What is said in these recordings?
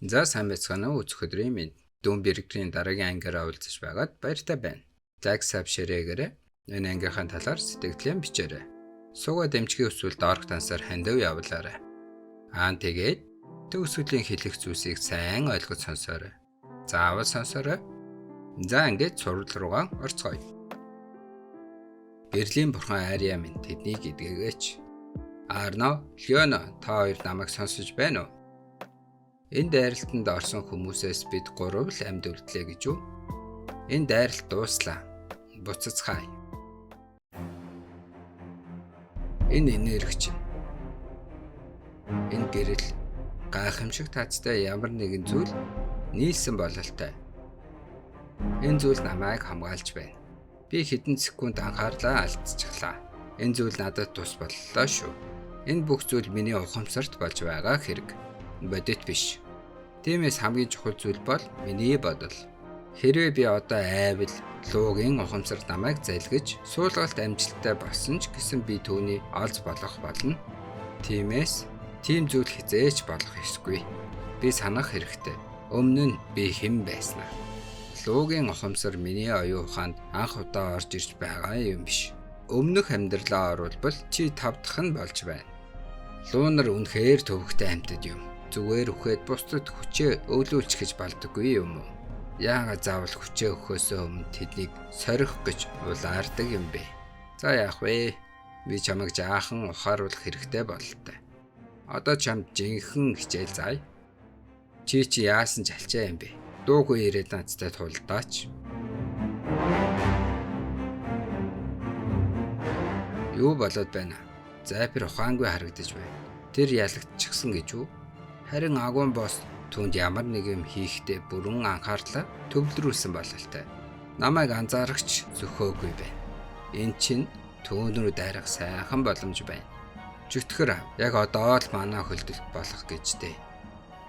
За сайн байцгаана уу өчигдрийн минь дүүн бэргэдрийн дараагийн ангиараа уулзаж байгаад баяртай байна. Лайк сабширэгээрээ энэ ангийнхаа талаар сэтгэлдээ бичээрэй. Суугаа дэмжихийг хүсвэл доорх тансаар хандив явуулаарай. Тэгээд төгсгөлийн хэлэх зүйлсийг сайн ойлгож сонсоорой. Заавал сонсоорой. За ингээд сурал руугаа орцгоё. Гэрлийн бурхан Ария минь тэднийг эдгээгээч. Арно, Леоно та хоёр намайг сонсож байна уу? Энэ дайралтанд орсон хүмүүсээс бид 3 л амьд үлдлээ гэж үү? Энэ дайралт дууслаа. Буцацгаая. Энэ энерги чинь. Энэ гэрэл гайхамшиг таацтай ямар нэгэн зүйл нийлсэн бололтой. Энэ зүйл намайг хамгаалж байна. Би хэдэн секунд анхаарлаа алдчихлаа. Энэ зүйл надад тус боллоо шүү. Энэ бүх зүйл миний ухамсарт болж байгаа хэрэг. Бодит биш. Тиймээс хамгийн чухал зүйл бол миний бодол. Хэрвээ би одоо айвал луугийн ухамсар намайг залгиж суулгалт амжилттай болсон ч гэсэн би түүний олз болох болно. Тиймээс тийм зүйл хизээч болох ёсгүй. Би санах хэрэгтэй. Өмнө нь би хэн байснаа. Луугийн ухамсар миний оюун ухаанд анх удаа орж ирж байгаа юм биш. Өмнөх амьдралаа оруулбал чи тавдах нь болж байна. Луунар үнэхээр төвөгтэй амьтад юм. Зүгээр үхээд бусдад хүчээ өвлүүлчих гэж балдаггүй юм уу? Яагаад заавал хүчээ өгөхөөсөө өмнө тэднийг сорих гэж улаардаг юм бэ? За яах вэ? Би чамайг жаахан ухааруулах хэрэгтэй бололтой. Одоо чамд жинхэнэ хичээл заая. Чи яасан ч алчаа юм бэ? Дуугүй ирээд надтай тулдаач. Юу болоод байна? Зайпер ухаангүй харагдаж байна. Тэр ялагдчихсан гэж үү? Харин агуун босс түүнд ямар нэг юм хийхдээ бүрэн анхаарлаа төвлөрүүлсэн бололтой. Намайг анзаарахч зөхөөгүй байна. Энэ чинь түүн рүү дайрах сайхан боломж байна. Чөтгөр яг одоо л манаа хөлдөлт болох гэжтэй.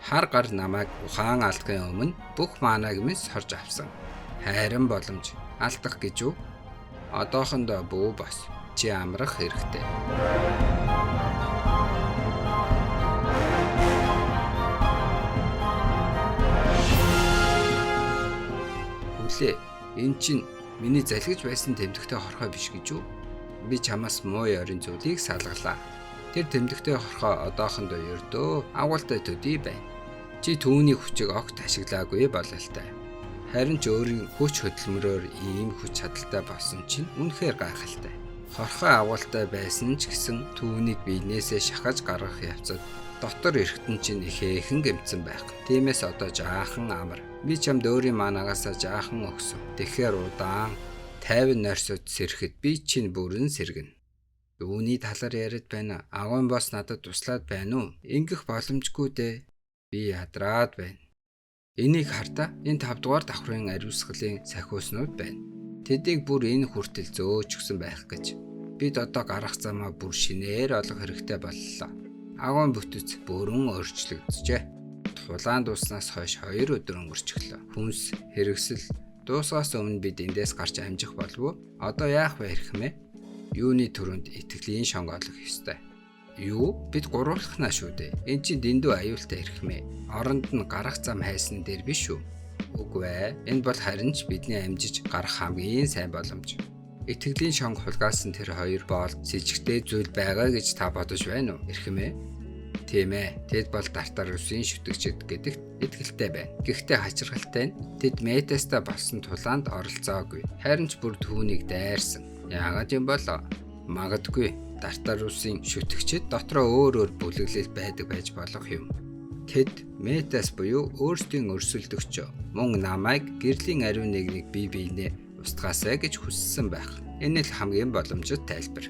Хар гар намайг ухаан алдахын өмнө бүх манааг минь сорж авсан. Хайрын боломж алдах гэж үү? Одоохондоо бүү босс. Чи амрах хэрэгтэй. Энэ чинь миний залгиж байсан тэмдэгтэй хорхоо биш гэж үү? Би чамаас муу ёрын зүйлийг салгалаа. Тэр тэмдэгтэй хорхоо одоохондоо ердөө агуултай төдий байна. Чи түүний хүчийг огт ашиглаагүй бололтой. Харин ч өөрийн хүч хөдөлмөрөөр ийм хүч чадалтай болсон чинь үнэхээр гайхалтай. Хорхоо агуултай байсан ч гэсэн түүнийг биенээсээ шахаж гаргах явцад дотор эргэтэн чинь ихээхэн гэмтсэн байх. Тиймээс одоо жаахан амар. Би чамд өөрийн манаагаасаа жаахан өгсөн. Тэгэхээр удаан 50 нойрсод сэрэхэд би чинь бүрэн сэргэнэ. Үүний талаар яриад байна. Агуун босс надад туслаад байна уу? Ингэх боломжгүй дээ. Би ядраад байна. Энийг хартаа энэ 5 дугаар давхрын ариусгалын сахиуснууд байна. Тэдийг бүр энэ хүртэл зөөчгсөн байх гэж. Бид одоо гарах замаа бүр шинээр олох хэрэгтэй боллоо. Агуун бүтэц бүрэн өөрчлөгдөжээ. Тулаан дууснаас хойш 2 өдөр өнгөрчихлөө. Хүнс хэрэгсэл дуусгаас өмнө бид эндээс гарч амжих болов уу? Одоо яах вэ хэрхмээ? Юуны төрөнд итгэлийн шонг олох ёстой. Юу? Бид гурвуулхнаа шүү дээ. Энд чинь дэндүү аюултай хэрхмээ. Оронд нь гарах зам хайсан дээр биш үү? Үгүй ээ. Энэ бол харин ч бидний амжиж гарах хамгийн сайн боломж. Итгэлийн шонг хулгайлсан тэр 2 боол сэжигтэй зүйл байгаа гэж та бодож байна уу? Хэрхмээ? Тийм ээ. Тэд бол Тартарусын шүтгчид гэдэгт итгэлтэй байна. Гэхдээ хачирхалтай нь тэд метаста болсон тулаанд оролцоогүй. Харин ч бүр түүнийг дайрсан. Яагаад юм болоо? Магадгүй Тартарусын шүтгчид дотроо өөр бүлэглэл байдаг байж болох юм. Тэд метас буюу өөрсдийн өрсөлдөгч мөн намайг гэрлийн ариун нэгнийг бие биенээ устгаасай гэж хүссэн байх. Энэ л хамгийн боломжит тайлбар.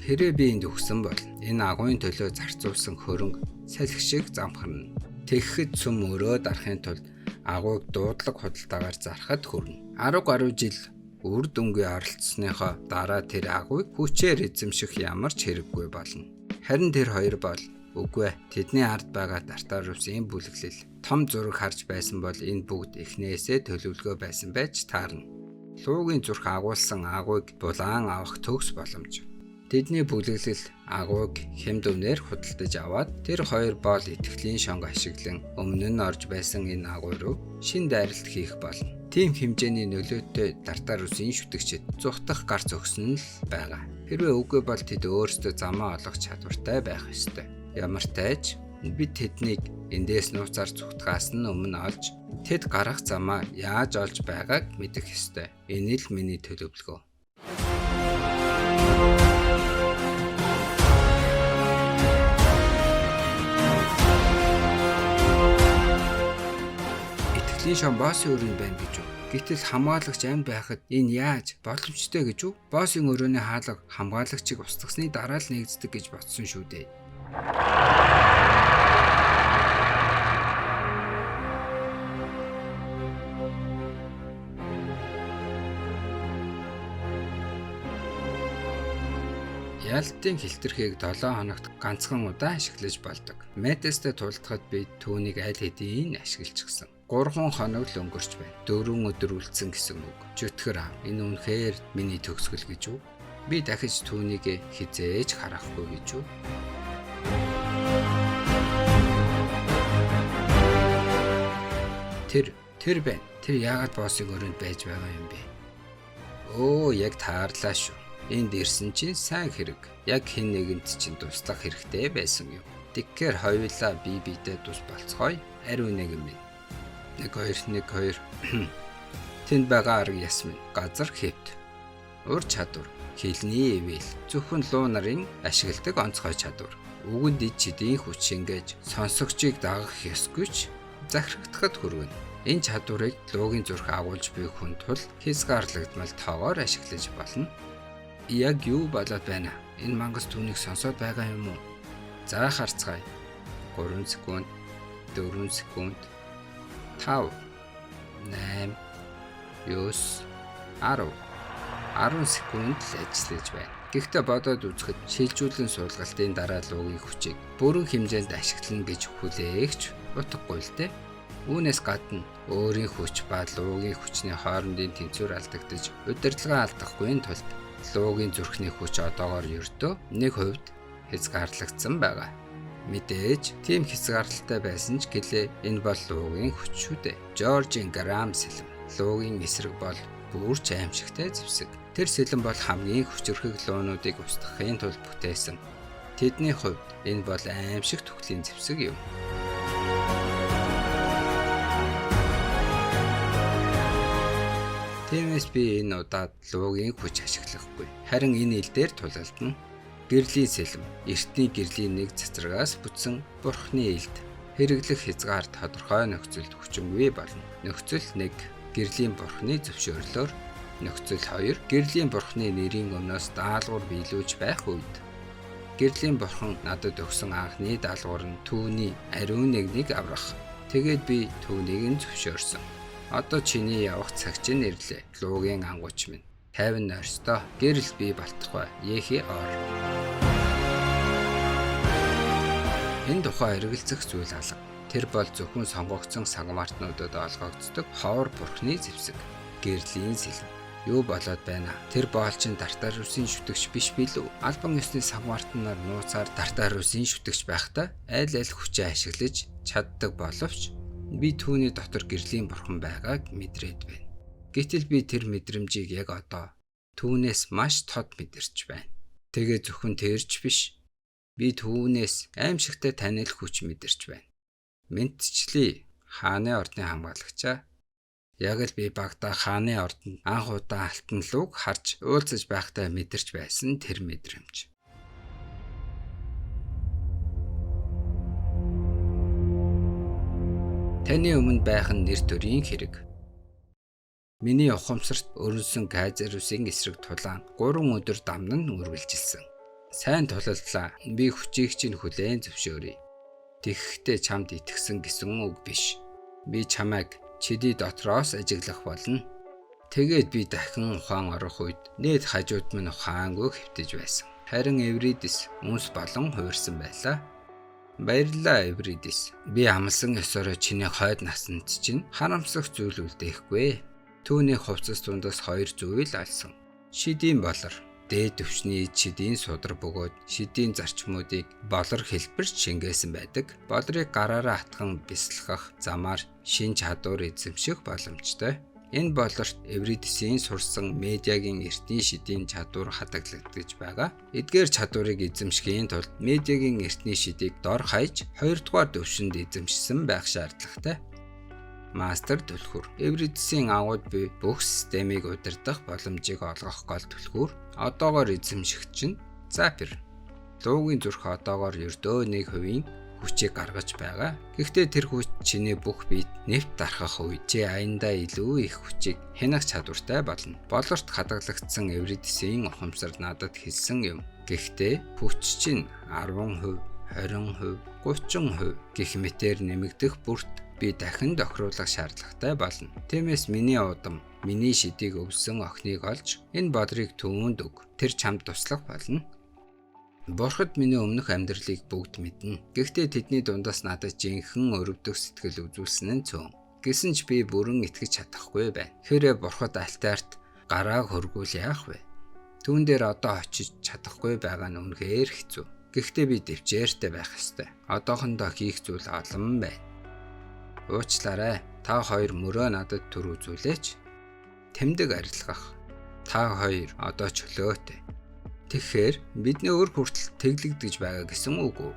Хэрвээ би энд өгсөн бол энэ агуйн төлөө зарцуулсан хөрөнгө салхи шиг замхарна. Тэгэхэд сүм өрөө дарахын тулд агуйг дуудлага худалдаагаар зархад хүрнэ. 10 гаруй жил үр дүнгүй оролцсныхоо дараа тэр агуйг хүчээр эзэмших ямар ч хэрэггүй болно. Харин тэр 2 бол үгүй тэдний ард байгаа Тартарусын бүлэглэл том зураг харж байсан бол энэ бүгд эхнээсээ төлөвлөгөө байсан байж таарна. Луугийн зүрх агуулсан агуйг дулаан авах төгс боломж. Тэдний бүлэглэл агууг хямд үнээр худалдаж аваад тэр 2 боол итгэлийн шонго ашиглан өмнө нь орж байсан энэ агуу руу шин дайралт хийх болно. Тийм хэмжээний нөлөөтэй тартар үсийн шүтгчид зүхтах гарц өгсөн л байгаа. Хэрвээ үгүй бол тэд өөрсдөө замаа олох чадвартай байх ёстой. Ямар тааж бид тэднийг эндээс нууцаар зүхтгаас нь өмнө олж тэд гарах замаа яаж олж байгааг мэдэх ёстой. Энэ л миний төлөвлөгөө. Итгэлийн шон боссын өрөөнд байна гэж үү? Гэтэл хамгаалагч амьд байхад энэ яаж боломжтой гэж үү? Боссын өрөөний хаалга хамгаалагчийг устгасны дараа л нэгддэг гэж бодсон шүү дээ. Ялтын хилтерхийг 7 хоногт ганцхан удаа ашиглаж болдог. Метэстэй тулдахад би түүнийг аль хэдийн ашиглчихсан. 3 хоног л өнгөрч байна. 4 өдөр үлдсэн гэсэн үг. Чөтгөр аа, энэ үнэхээр миний төгсгөл гэж үү? Би дахиж түүнийг хизээж харахгүй гэж үү? Тэр байна. Тэр яагаад боссын өрөөнд байж байгаа юм бэ? Оо, яг таарлаа шүү. Энд ирсэн чинь сайн хэрэг. Яг хэн нэгэнд чинь туслах хэрэгтэй байсан юм. Тэгэхээр хоёулаа бие биедээ тус болцгоё. Ариун нэгэн минь. 1 2 1 2. Тэнд байгаа арга ясмын. Газар хэвт. Ур чадвар. Хилний ивэл. Зөвхөн луу нарын ашигладаг онцгой чадвар. Үгэнд ид чидийн хүч шингээж сонсогчийг дагах ёсгүйч захирагдахад хүргэнэ. Энэ чадварыг луугийн зүрх агуулж буй хүн тул хязгаарлагдмал тоогоор ашиглаж болно. Яг юу болоод байна? Энэ мангас түүнийг сонсоод байгаа юм уу? За харцгаая. 3 секунд, 4 секунд, 5, 8, 9, 10 секунд л ажиллаж байна. Гэхдээ бодоод үзэхэд шилжүүлэн суулгалтын дараа луугийн хүчийг бүрэн хэмжээнд ашиглана гэж хүлээгч утгагүй л дээ. Үүнээс гадна өөрийн хүч ба луугийн хүчний хоорондын тэнцвэр алдагдаж удирдлага алдахгүй тулд луугийн зүрхний хүч одоогоор ердөө 1% хязгаарлагдсан байгаа. Мэдээж тийм хязгаарлалтай байсан ч гэлээ энэ бол луугийн хүч шүү дээ. Жорж Грам сэлэм. Луугийн эсрэг бол бүрч аимшигтай зэвсэг. Тэр сэлэм бол хамгийн хүчрхэг луунуудыг устгахын тулд бүтээсэн. Тэдний хувьд энэ бол аимшиг түхлийн зэвсэг юм. Тиймээс би энэ удаад луугийн хүч ашиглахгүй. Харин энэ ил дээр тулалдана. Гэрлийн сэлэм, эртний гэрлийн нэг цацрагаас бүтсэн бурхны илд хэрэглэх хязгаар тодорхой нөхцөлд хүчингүй болно. Нөхцөл 1. Гэрлийн бурхны зөвшөөрлөөр. Нөхцөл 2. Гэрлийн бурхны нэрийн өмнөөс даалгавар биелүүлж байх үед. Гэрлийн бурхан надад өгсөн анхны даалгавар нь түүний ариун нэгнийг аврах. Тэгээд би түүнийг нь зөвшөөрсөн. Одоо чиний явах цаг чинь ирлээ. Луугийн ангууч минь. 50 нойрстой. Гэрэл би балтахгүй. Ехи ор. Энэ тухай эргэлзэх зүйл алга. Тэр бол зөвхөн сонгогдсон сагмартнуудад олгогддог ховор бурхны зэвсэг. Гэрлийн сэлэм. Юу болоод байна? Тэр боолчин тартар үсийн шүтгч биш билүү? Албан ёсны сагмартнаар нууцаар тартар үсийн шүтгч байхдаа аль хүчээ ашиглаж чаддаг боловч би түүний дотор гэрлийн бурхан байгааг мэдрээд байна. Гэтэл би тэр мэдрэмжийг яг одоо түүнээс маш тод мэдэрч байна. Тэгээ зөвхөн тэрч биш. Би түүнээс аимшигтай танил хүч мэдэрч байна. Мэдчлээ хааны ордны хамгаалагчаа. Яг л би багада хааны ордонд анх удаа алтан лууг харж уулзаж байхдаа мэдэрч байсан тэр мэдрэмж. Таны өмнө байх нь нэр төрийн хэрэг. Миний ухамсарт өрнсөн Казерусийн эсрэг тулаан 3 өдөр дамнан үргэлжилсэн. Сайн тулалдлаа. Би хүчийг чинь хүлээн зөвшөөрье. Тэгэхдээ чамд итгэсэн гэсэн үг биш. Би чамайг чиди дотроос ажиглах болно. Тэгээд би дахин ухаан орох үед нээд хажууд минь ухаангүй хэвтэж байсан. Харин Эвридис үнс болон хуурсан байлаа. Баярлалаа Эвридис. Би амлсан ёсороо чиний хойд насанд чинь харамсах зүйл үлдээхгүй. Түүний хувцас тундаас 2 зүйл алсан. Шидийн болор. дээд өвчний шидийн судар бөгөөд шидийн зарчмуудыг болор хэлбэрч шингээсэн байдаг. Болрыг гараараа атхан бясалгах замаар шин чадвар эзэмших боломжтой. Энэ болорт Эвридисийн сурсан медиагийн эртний шидийн чадвар хадгалагдаж байгаа. Эдгээр чадварыг эзэмшихийн тулд медиагийн эртний шидийг дор хаяж 2 дугаар төвшөнд эзэмшсэн байх шаардлагатай. Мастер түлхүүр. Эвридисийн агууд буй бүх системийг удирдах боломжийг олгох гол түлхүүр. Одоогоор эзэмшигч нь Zapier. Луугийн зүрх одоогоор ердөө 1% хүчийг гаргаж байгаа. Гэхдээ тэр хүч чиний бүх биед нефт дарахах үед чи аяндаа илүү их хүчийг хянах чадвартай болно. Болорт хадгалагдсан Эвридисийн ухамсар надад хэлсэн юм. Гэхдээ хүч чинь 10%, 20%, 30% гэх мэтээр нэмэгдэх бүрт би дахин тохируулах шаардлагатай болно. Тиймээс миний удам, миний шидийг өвсөн охиныг олж энэ бодрыг түүнд өг. Тэр чамд туслах болно. Бурхад миний өмнөх амьдралыг бүгд мэднэ. Гэхдээ тэдний дундаас надад жинхэнэ өрөвдөх сэтгэл үзүүлсэн нь цөөн. Гэсэн ч би бүрэн итгэж чадахгүй байна. Хэрэг Бурхад алтарт гарааг хөргүүл яах вэ? Түүн дээр одоо очиж чадахгүй байгаа нь үнэхээр хэцүү. Гэхдээ би дэвчээртэй байх ёстой. Одоохондоо хийх зүйл олон байна. Уучлаарай. Та хоёр мөрөө надад төр үзүүлээч. Тэмдэг арилгах. Та хоёр одоо чөлөөтэй. Тэгэхээр бидний өөр хүртэл тэглэгдэж байгаа гэсэн үг үү?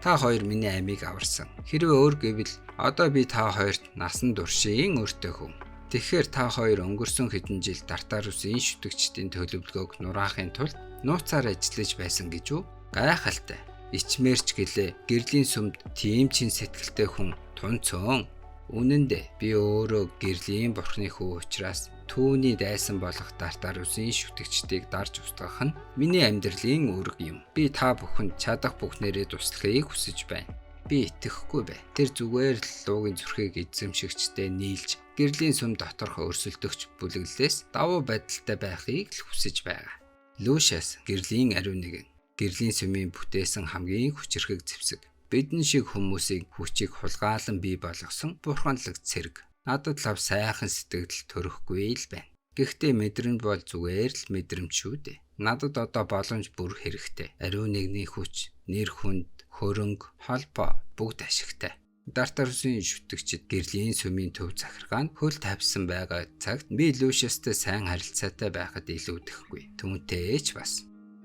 Та хоёр миний амийг аварсан. Хэрвээ өөр гэвэл одоо би та хоёрт насан туршийн өртөө хүн. Тэгэхээр та хоёр өнгөрсөн хэдэн жил Тартарусын шүтгчдийн төлөвлөгөөг нураахын тулд нууцаар ажиллаж байсан гэж үү? Гайхалтай. Ичмээрч гэлээ гэрлийн сүмд тийм чин сэтгэлтэй хүн тун цөөн. Үнэн дээр би өөрөө гэрлийн бурхны хүү учраас түүний дайсан болох Тартарусын шүтгчдийг дарж устгах нь миний амьдралын үүрэг юм. Би та бүхэнд чадах бүхнээрээ туслахыг хүсэж байна. Би итгэхгүй бай. Тэр зүгээр л луугийн зүрхийг эзэмшигчтэй нийлж гэрлийн сүм доторх өрсөлдөгч бүлэглэлээс давуу байдалтай байхыг л хүсэж байгаа. Лушиас гэрлийн ариун нэгэн. Гэрлийн сүмийн бүтээсэн хамгийн хүчрхэг зэвсэг. Бидэн шиг хүмүүсийг хүчийг хулгаалan бий болгосон бурханлаг цэрэг. Надад лав сайхан сэтгэл төрөхгүй л байна. Гэхдээ мэдрэмж бол зүгээр л мэдрэмж шүү дээ. Надад одоо боломж бүр хэрэгтэй. Ариун нэгний хүч, нэр хүнд, хөрөнгө, холбоо бүгд ашигтай. Тартарусын шүтгчид гэрлийн сүмийн төв захиргаанд хөл тавьсан байгаа цагт би Лушиастай сайн харилцаатай байхад илүүдэхгүй. Түүнтэй ч бас.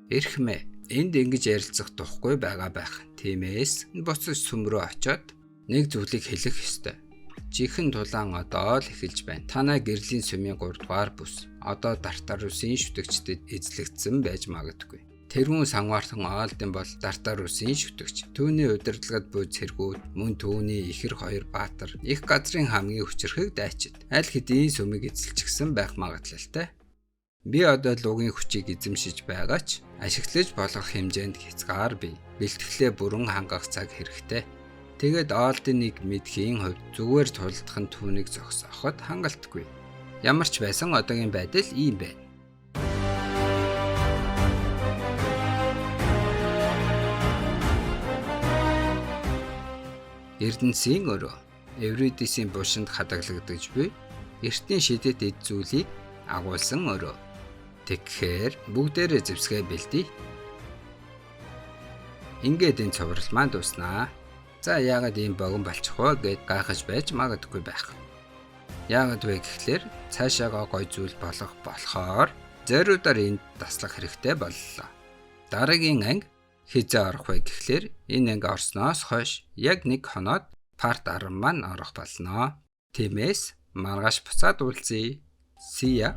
Эрхмээ, энд ингэж ярилцах тухгүй байгаа байх. Тиймээс буцаж сүм рүү очиод нэг зүйлийг хэлэх ёстой. Жихэн тулаан одоо л эхэлж байна. Танай гэрлийн сүмийн 3 дугаар бүс одоо Тартарусын шүтгчдэд эзлэгдсэн байж магадгүй. Тэрүүн санваартан Оолдын бол Тартарусын шүтгч. Түүний удирдлагад буй цэргүүд мөн түүний ихэр хоёр баатар их газрын хамгийн хүчрхэг дайчид аль хэдийн сүмийг эзэлчихсэн байх магадлалтай. Би одоо луугийн хүчийг эзэмшиж байгаа ч ашиглаж болох хэмжээнд хязгаар бий. Бэлтгэлээ бүрэн хангах цаг хэрэгтэй. Тэгээд Оолдын нэг мэдхийн хувьд зүгээр тулдах нь түүнийг зогсооход хангалтгүй. Ямар ч байсан одоогийн байдал ийм байна. Эрдэнэсийн өрөө Эвридисийн булшинд хадгалагдаж буй эртний шидэт эд зүйлийг агуулсан өрөө. Тэгэхээр бүгдээрээ зэвсгээ бэлдээ. Ингээд энэ цуврал маань дуснаа. За яагаад ийм богино болчих вэ гэд гайхаж байж магадгүй байх. Яагаад вэ гэхлээр цаашаага гой зүйл болохоор зориудаар энд таслах хэрэгтэй боллоо. Дараагийн анги хизээ орох вэ гэхлээр энэ анги орсноос хойш яг 1 хоноод парт 10 маань орох болно. Тиймээс маргааш буцаад уулзъя. See ya.